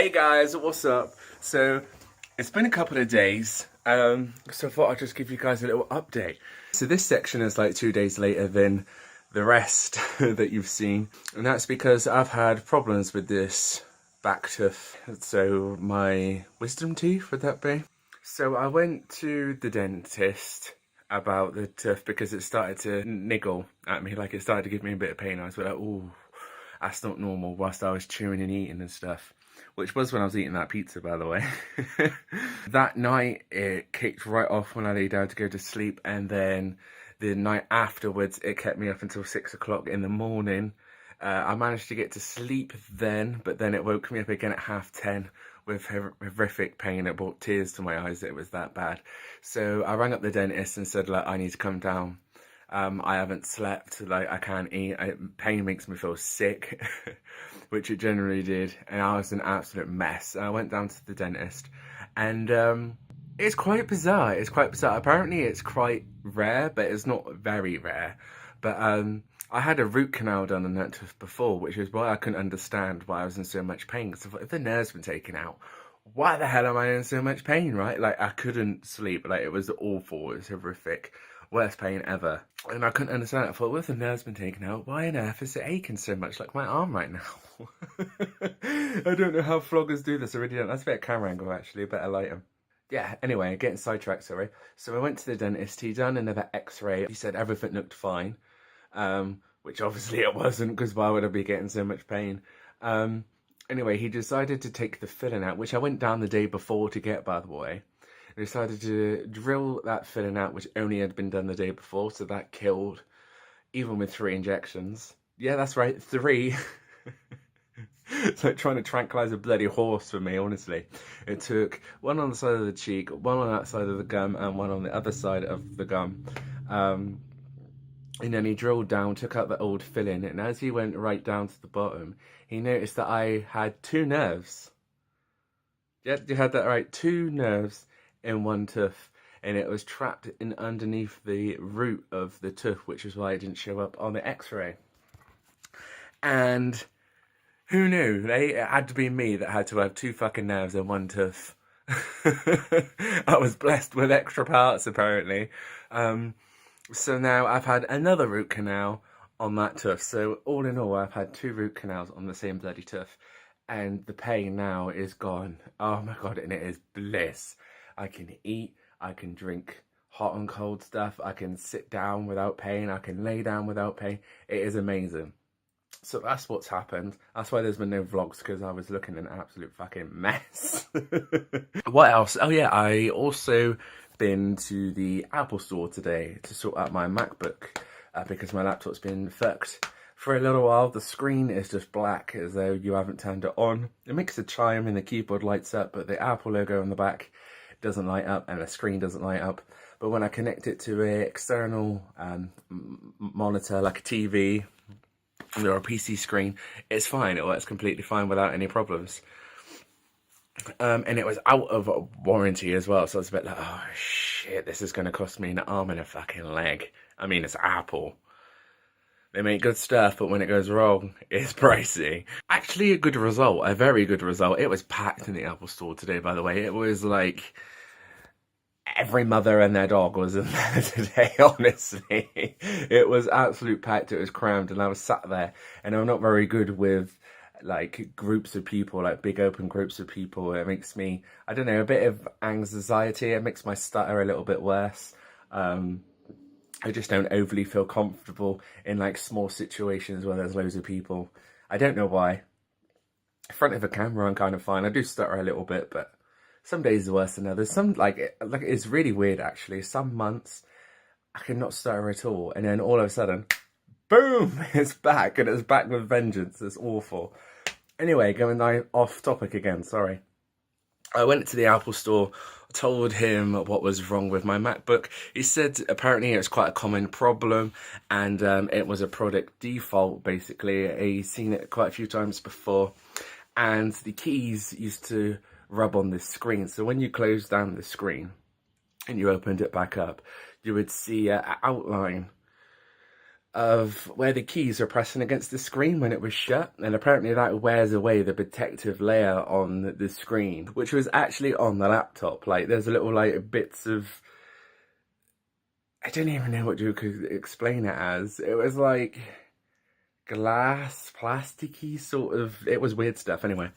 Hey guys, what's up? So, it's been a couple of days, so I thought I'd just give you guys a little update. So this section is like 2 days later than the rest that you've seen, and that's because I've had problems with this back tooth. So my wisdom teeth, would that be? So I went to the dentist about the tooth because it started to niggle at me, like it started to give me a bit of pain. I was like, oh, that's not normal, whilst I was chewing and eating and stuff. Which was when I was eating that pizza, by the way. That night, it kicked right off when I lay down to go to sleep, and then the night afterwards, it kept me up until 6 o'clock in the morning. I managed to get to sleep then, but then it woke me up again at 10:30 with horrific pain. It brought tears to my eyes that it was that bad. So I rang up the dentist and said, like, I need to come down. I haven't slept, like, I can't eat, pain makes me feel sick, which it generally did, and I was an absolute mess. I went down to the dentist, and it's quite bizarre, apparently it's quite rare, but it's not very rare, but I had a root canal done on that tooth before, which is why I couldn't understand why I was in so much pain, because if the nerve's been taken out, why the hell am I in so much pain, right? Like, I couldn't sleep, like, it was awful, it was horrific. Worst pain ever. And I couldn't understand it. I thought, well, if the nerve's been taken out, why on earth is it aching so much, like my arm right now? I don't know how vloggers do this, I really don't. That's a bit of camera angle, actually, better light them. Yeah, anyway, getting sidetracked, sorry. So I went to the dentist, he done another x-ray. He said everything looked fine, which obviously it wasn't, because why would I be getting so much pain? Anyway, he decided to take the filling out, which I went down the day before to get, by the way. I decided to drill that filling out, which only had been done the day before, so that killed, even with 3 injections. Yeah, that's right, 3. It's like trying to tranquilize a bloody horse for me, honestly. It took 1 on the side of the cheek, 1 on that side of the gum, and 1 on the other side of the gum. And then he drilled down, took out the old filling, and as he went right down to the bottom, he noticed that I had 2 nerves. Yeah, you had that right, 2 nerves in 1 tooth, and it was trapped in underneath the root of the tooth, which is why it didn't show up on the x-ray. And who knew? It had to be me that had to have 2 fucking nerves in 1 tooth. I was blessed with extra parts, apparently. So now I've had another root canal on that tooth. So all in all, I've had 2 root canals on the same bloody tooth, and the pain now is gone. Oh my god, and it is bliss. I can eat, I can drink hot and cold stuff, I can sit down without pain, I can lay down without pain. It is amazing. So that's what's happened. That's why there's been no vlogs, because I was looking an absolute fucking mess. What else? Oh yeah, I also been to the Apple store today to sort out my MacBook, because my laptop's been fucked. For a little while, the screen is just black, as though you haven't turned it on. It makes a chime and the keyboard lights up, but the Apple logo on the back doesn't light up, and the screen doesn't light up. But when I connect it to an external monitor, like a TV or a PC screen, it's fine. It works completely fine without any problems. And it was out of warranty as well, so I was a bit like, oh shit, this is going to cost me an arm and a fucking leg. I mean, it's Apple. They make good stuff, but when it goes wrong, it's pricey. Actually, a good result, a very good result. It was packed in the Apple store today, by the way. It was like every mother and their dog was in there today, honestly. It was absolute packed, it was crammed, and I was sat there, and I'm not very good with like groups of people, like big open groups of people. It makes me, I don't know, a bit of anxiety. It makes my stutter a little bit worse. I just don't overly feel comfortable in like small situations where there's loads of people. I don't know why. In front of a camera, I'm kind of fine. I do stutter a little bit, but some days are worse than others. Some like it's really weird actually. Some months I cannot stutter at all, and then all of a sudden, boom! It's back, and it's back with vengeance. It's awful. Anyway, going off topic again. Sorry. I went to the Apple store, told him what was wrong with my MacBook. He said apparently it's quite a common problem, and it was a product default, basically. He's seen it quite a few times before, and the keys used to rub on this screen. So when you close down the screen and you opened it back up, you would see an outline of where the keys were pressing against the screen when it was shut, and apparently that wears away the protective layer on the screen, which was actually on the laptop. Like, there's a little like bits of, I don't even know what you could explain it as. It was like glass, plasticky sort of, it was weird stuff anyway.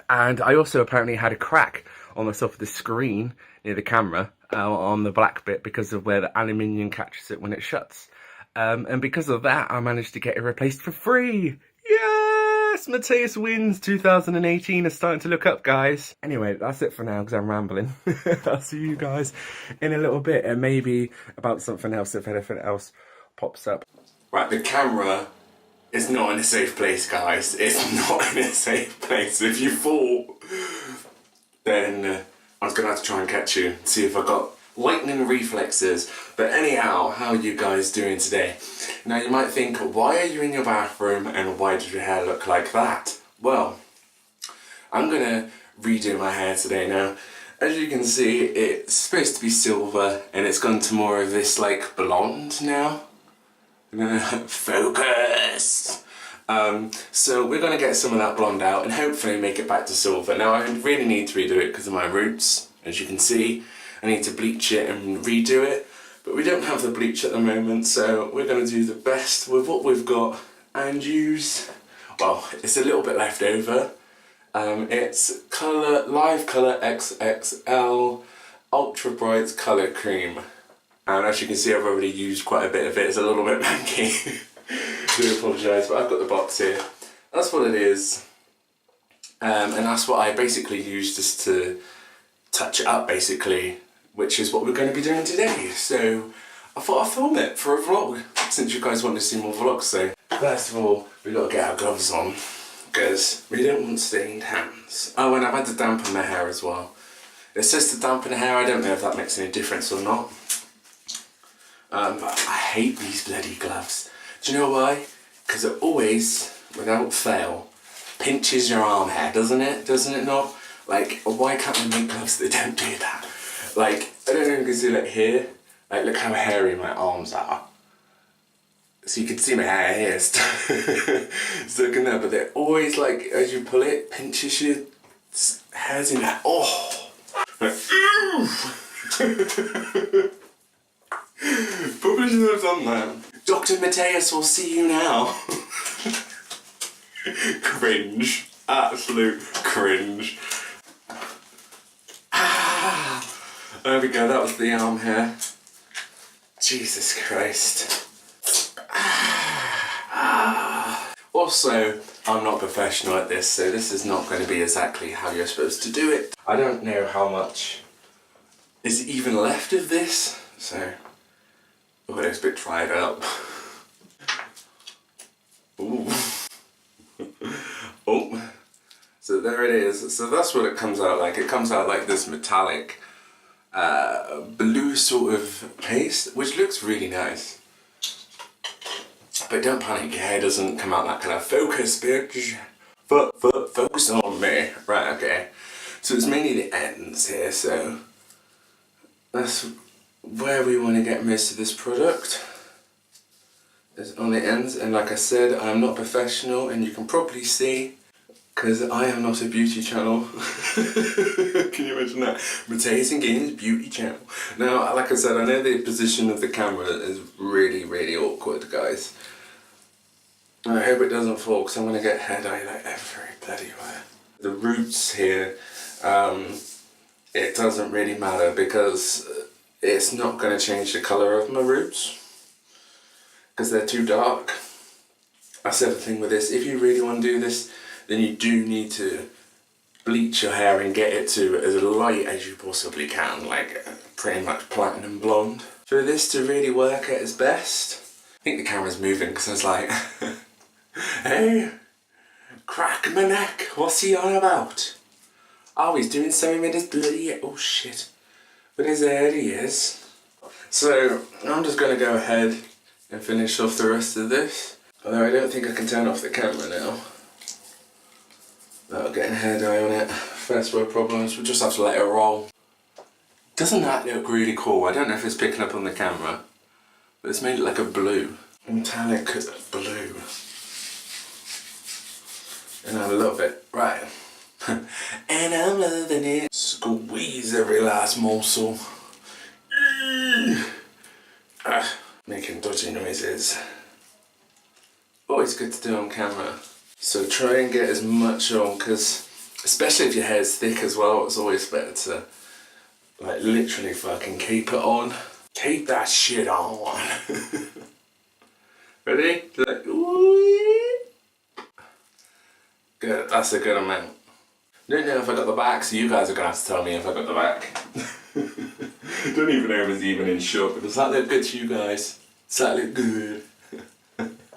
And I also apparently had a crack on the top of the screen near the camera on the black bit because of where the aluminium catches it when it shuts. And because of that, I managed to get it replaced for free. Yes! Mateus wins 2018 is starting to look up, guys. Anyway, that's it for now because I'm rambling. I'll see you guys in a little bit and maybe about something else if anything else pops up. Right, the camera is not in a safe place, guys. It's not in a safe place. If you fall, then I was going to have to try and catch you, see if I got lightning reflexes. But anyhow, how are you guys doing today? Now you might think, why are you in your bathroom and why does your hair look like that? Well, I'm gonna redo my hair today now. As you can see, it's supposed to be silver and it's gone to more of this like blonde now. I'm gonna focus. So we're gonna get some of that blonde out and hopefully make it back to silver. Now I really need to redo it because of my roots, as you can see. I need to bleach it and redo it, but we don't have the bleach at the moment, so we're going to do the best with what we've got and use, well, it's a little bit left over. It's Live Colour XXL Ultra Bright Colour Cream, and as you can see I've already used quite a bit of it. It's a little bit manky. I do apologise, but I've got the box here. That's what it is, and that's what I basically use just to touch it up basically, which is what we're going to be doing today. So I thought I'd film it for a vlog, since you guys want to see more vlogs. So first of all, we've got to get our gloves on, because we don't want stained hands. Oh, and I've had to dampen my hair as well. It says to dampen the hair, I don't know if that makes any difference or not. But I hate these bloody gloves. Do you know why? Because it always, without fail, pinches your arm hair, doesn't it? Doesn't it not? Like, why can't we make gloves that don't do that? Like, I don't know if you can see, like here, like look how hairy my arms are. So you can see my hair here sticking there, but they're always like, as you pull it, pinches your hairs in that. Oh! Like, probably should have done that. Dr. Mateus will see you now. Cringe. Absolute cringe. There we go, that was the arm hair. Jesus Christ. Also, I'm not professional at this, so this is not going to be exactly how you're supposed to do it. I don't know how much is even left of this, so oh, it's a bit dried up. Ooh. Oh. So there it is. So that's what it comes out like. It comes out like this metallic blue sort of paste, which looks really nice. But don't panic, your hair doesn't come out that kind of focus, bitch. Focus on me. Right, okay. So it's mainly the ends here, so that's where we want to get most of this product. Is on the ends, and like I said, I'm not professional, and you can probably see, because I am not a beauty channel. Can you imagine that? Mateus and Gaines beauty channel. Now, like I said, I know the position of the camera is really, really awkward, guys. I hope it doesn't fall, because I'm going to get hair dye like every bloody way. The roots here, it doesn't really matter, because it's not going to change the colour of my roots, because they're too dark. That's the other thing with this. If you really want to do this, then you do need to bleach your hair and get it to as light as you possibly can, like pretty much platinum blonde. For this to really work at its best, I think the camera's moving because I was like, hey, crack my neck, what's he on about? Oh, he's doing something with his bloody, oh shit, with his hair he is. So I'm just going to go ahead and finish off the rest of this. Although I don't think I can turn off the camera now. Without getting hair dye on it. First world problems, we'll just have to let it roll. Doesn't that look really cool? I don't know if it's picking up on the camera, but it's made it like a blue. metallic blue. And I love it. Right. And I'm loving it. Squeeze every last morsel. Making dodgy noises. Always good to do on camera. So try and get as much on, because especially if your hair is thick as well, it's always better to like literally fucking keep it on. Keep that shit on. Ready? Like, good, that's a good amount. Don't know if I got the back, so you guys are gonna have to tell me if I got the back. Don't even know if it's even in shot, but does that look good to you guys? Does that look good?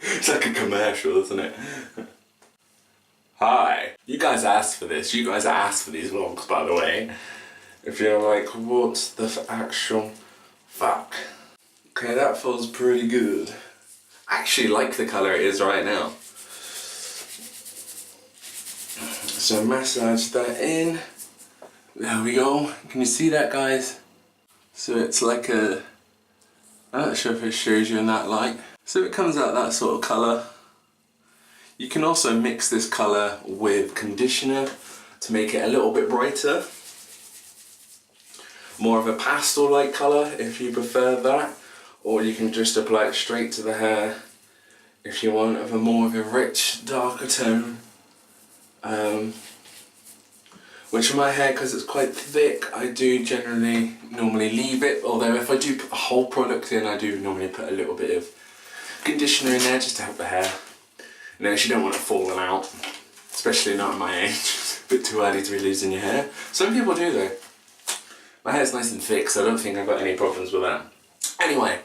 It's like a commercial, isn't it? Hi. You guys asked for this. You guys asked for these vlogs, by the way. If you're like, what the actual fuck? Okay, that feels pretty good. I actually like the colour it is right now. So massage that in. There we go. Can you see that, guys? So it's like a... I'm not sure if it shows you in that light. So it comes out that sort of colour. You can also mix this colour with conditioner to make it a little bit brighter. More of a pastel-like colour if you prefer that. Or you can just apply it straight to the hair if you want of a more of a rich, darker tone. Which in my hair, because it's quite thick, I do generally normally leave it. Although if I do put the whole product in, I do normally put a little bit of conditioner in there just to help the hair. You know, you don't want it falling out, especially not at my age. It's a bit too early to be losing your hair. Some people do though. My hair's nice and thick, so I don't think I've got any problems with that. Anyway,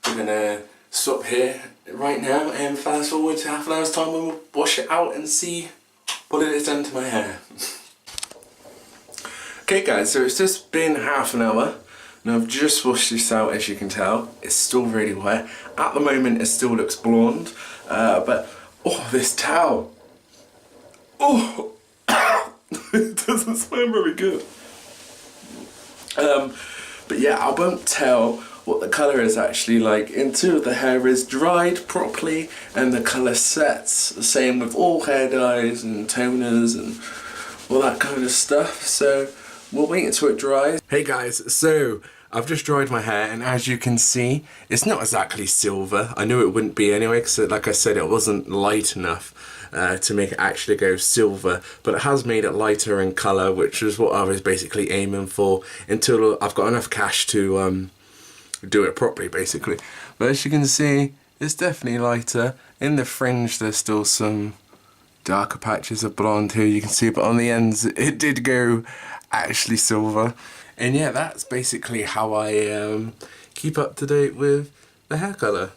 we're gonna stop here right now and fast forward to half an hour's time when we'll wash it out and see what it has done to my hair. Okay guys, so it's just been half an hour and I've just washed this out, as you can tell. It's still really wet. At the moment it still looks blonde, but oh, this towel. Oh, it doesn't smell very good. But yeah, I won't tell what the colour is actually like until the hair is dried properly and the colour sets. The same with all hair dyes and toners and all that kind of stuff. So we'll wait until it dries. Hey guys, so I've just dried my hair and as you can see, it's not exactly silver. I knew it wouldn't be anyway because like I said, it wasn't light enough to make it actually go silver, but it has made it lighter in colour, which is what I was basically aiming for until I've got enough cash to do it properly basically. But as you can see, it's definitely lighter. In the fringe there's still some darker patches of blonde here, you can see, but on the ends it did go actually silver. And yeah, that's basically how I keep up to date with the hair colour.